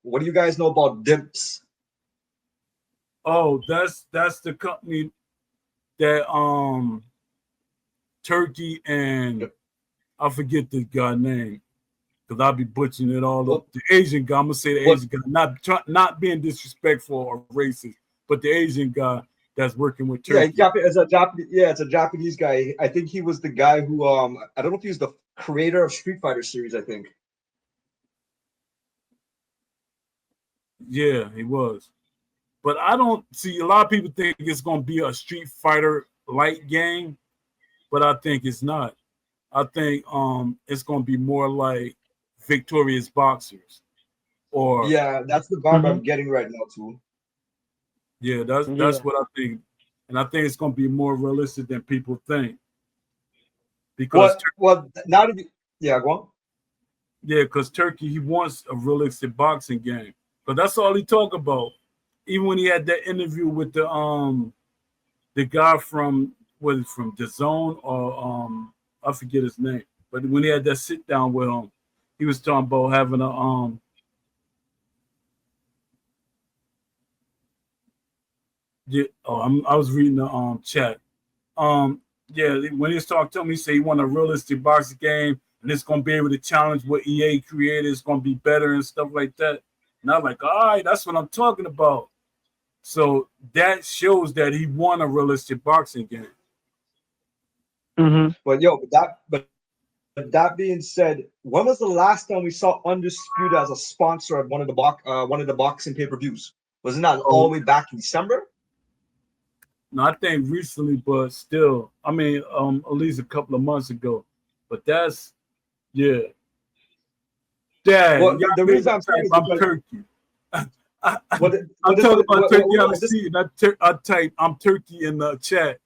What do you guys know about Dimps? Oh, that's the company that Turkey and I forget this guy name because I'll be butchering it all up. What? The Asian guy, I'm gonna say the What? Asian guy, not being disrespectful or racist, but the Asian guy that's working with Yeah, Turkey. It's a Japanese. Yeah, it's a Japanese guy. I think he was the guy who I don't know if he was the creator of Street Fighter series. I think. Yeah, he was. But I don't see a lot of people think it's gonna be a Street Fighter light game, but I think it's not. I think it's gonna be more like Victorious Boxers or Yeah, that's the vibe Hmm. I'm getting right now too. yeah, that's Yeah. what I think. And I think it's gonna be more realistic than people think. Because What? Well, now that yeah, go on. yeah, because Turkey he wants a realistic boxing game. But that's all he talk about. Even when he had that interview with the guy from from the zone or I forget his name. But when he had that sit down with him, he was talking about having a yeah, I was reading the chat. Um yeah, when he was talking to me, he said he want a realistic boxing game and it's gonna be able to challenge what EA created, it's gonna be better and stuff like that. And I'm like, all right, that's what I'm talking about. So that shows that he won a realistic boxing game. Hmm. But yo, but that being said, when was the last time we saw Undisputed as a sponsor of one of the boxing pay-per-views? Wasn't that all Oh, the way back in December? no, I think recently, but still, I mean, at least a couple of months ago. But that's yeah, Dad, Well, y'all the made reason the I'm saying type. is I'm because Turkey. I, what am what this talking about Turkey. I what this see, and I type I'm Turkey in the chat.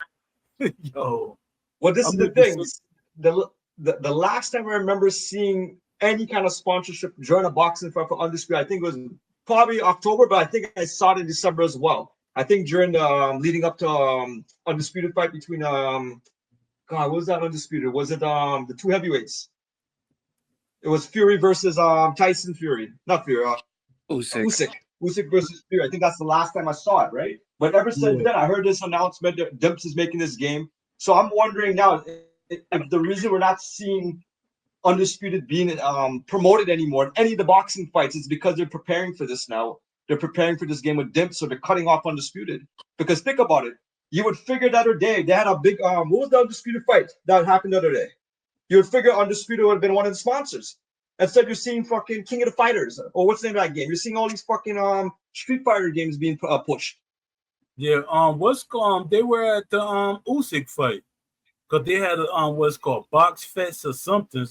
Yo, what this is I'm the looking thing. so. The last time I remember seeing any kind of sponsorship during a boxing fight for Undisputed, I think it was probably October, but I think I saw it in December as well. I think during the leading up to Undisputed fight between God, what was that Undisputed? Was it the two heavyweights? It was Fury versus Tyson Fury, not Fury, Usyk. Usyk versus Fury. I think that's the last time I saw it, right? But ever since Yeah, then, I heard this announcement that Dimps is making this game. So I'm wondering now if the reason we're not seeing Undisputed being promoted anymore in any of the boxing fights is because they're preparing for this now. They're preparing for this game with Dimps, so they're cutting off Undisputed. Because think about it, you would figure the other day they had a big what was the Undisputed fight that happened the other day? You would figure Undisputed would have been one of the sponsors. Instead, you're seeing fucking King of the Fighters, or what's the name of that game? You're seeing all these fucking Street Fighter games being pushed. yeah. What's they were at the Usyk fight because they had a what's called Box Fest or something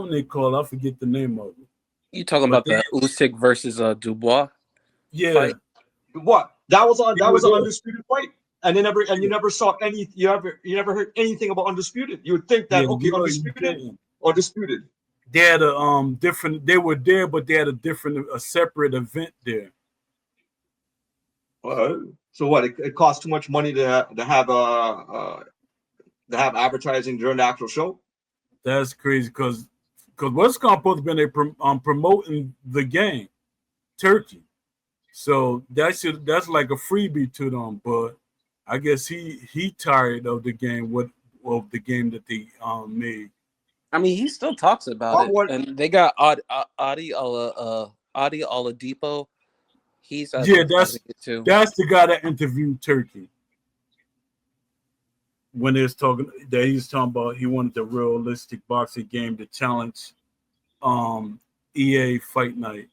they call. I forget the name of it. You talking But about the Usyk versus Dubois yeah, fight? What? they That were was an there. undisputed fight, and you Yeah, never saw any you never heard anything about undisputed. You would think that yeah. okay, You undisputed didn't. or disputed. They had a different. They were there, but they had a separate event there. So what? It costs too much money to have advertising during the actual show. That's crazy because what's going supposed to be they promoting the game, Turkey. So that's like a freebie to them. But I guess he tired of the game. What of the game that they made? I mean, he still talks about I'm it, what? and they got Adi Oladipo. He's Yeah, advertising it too. that's the guy that interviewed Turkey when they was talking that he's talking about he wanted the realistic boxing game to challenge um EA Fight Night.